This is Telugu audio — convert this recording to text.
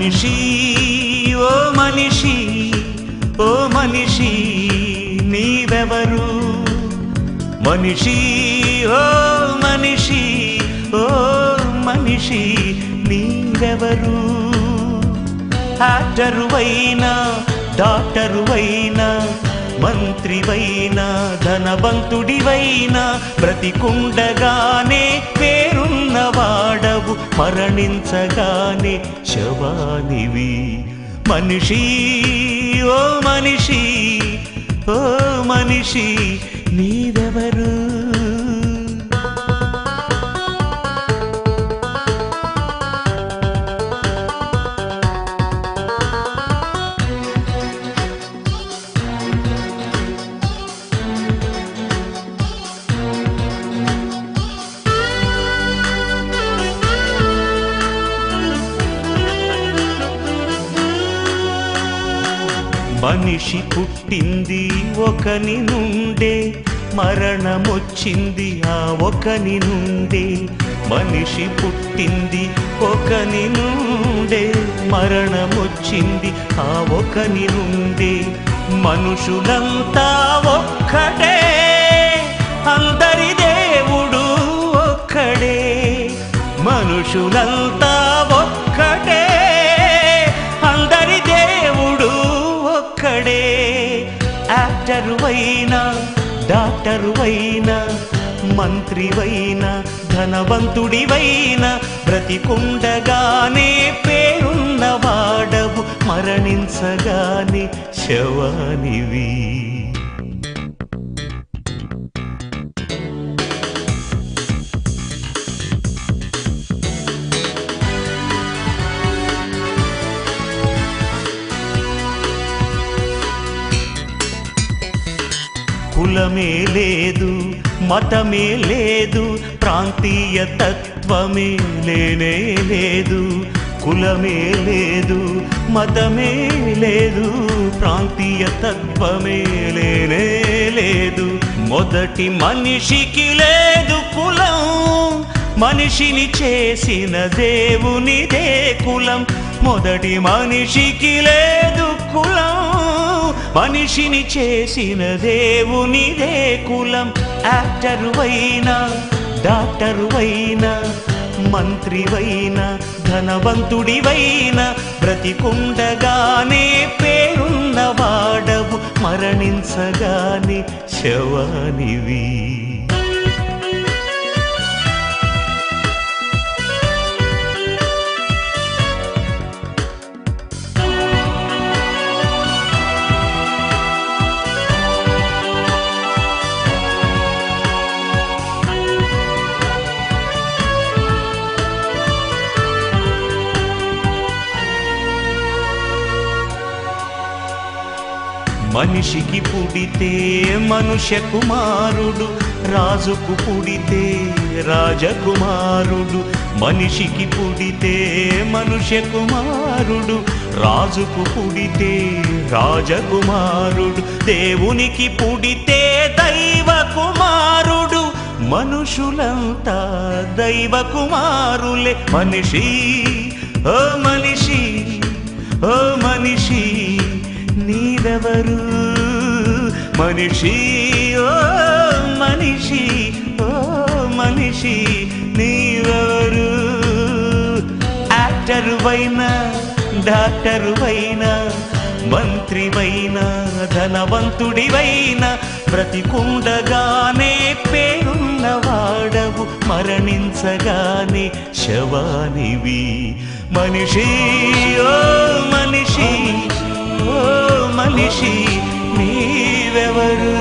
మనిషి ఓ మనిషి ఓ మనిషి నీవెవరు మనిషి ఓ మనిషి ఓ మనిషి నీవెవరు యాక్టరువైనా డాక్టరువైనా మంత్రివైనా ధనవంతుడివైనా బ్రతికుండగానే పేరున్నవాడవు మరణించగానే శవానివి మనిషి ఓ మనిషి ఓ మనిషి నీవెవరు మనిషి పుట్టింది ఒకని నుండే మరణమొచ్చింది ఆ ఒకని నుండే మనిషి పుట్టింది ఒకని నుండే మరణమొచ్చింది ఆ ఒకని నుండే మనుషులంతా ఒక్కడే అందరి దేవుడు ఒక్కడే మనుషులంతా ఒక్కడే అందరి దేవుడు ఒక్కడే యాక్టరువైనా డాక్టరువైనా మంత్రివైనా ధనవంతుడివైనా బ్రతికుండగానే పేరున్నవాడవు మరణించగానే శవానివి కులమే లేదు మతమే లేదు ప్రాంతీయ తత్వమే లేనే లేదు కులమే లేదు మతమే లేదు ప్రాంతీయ తత్వమే లేనే లేదు మొదటి మనిషికి లేదు కులం మనిషిని చేసిన దేవునిదే కులం మొదటి మనిషికి లేదు కులం మనిషిని చేసిన దేవునిదే కులం యాక్టరువైనా డాక్టరువైనా మంత్రివైనా ధనవంతుడివైనా బ్రతికుండగానే పేరున్నవాడవు మరణించగానే శవానివి మనిషికి పుడితే మనుష్య కుమారుడు రాజుకు పుడితే రాజకుమారుడు మనిషికి పుడితే మనుష్య కుమారుడు రాజుకు పుడితే రాజకుమారుడు దేవునికి పుడితే దైవ కుమారుడు మనుషులంతా దైవ కుమారులే మనిషి ఓ మనిషి ఓ మనిషి నీవెవరు మనిషి ఓ మనిషి ఓ మనిషి నీవెవరు యాక్టరువైనా డాక్టరువైనా మంత్రివైనా ధనవంతుడివైనా బ్రతికుండగానే పేరున్నవాడవు మరణించగానే శవానివి మనిషి ఓ మనిషి ఓ మనిషి నీవెవరు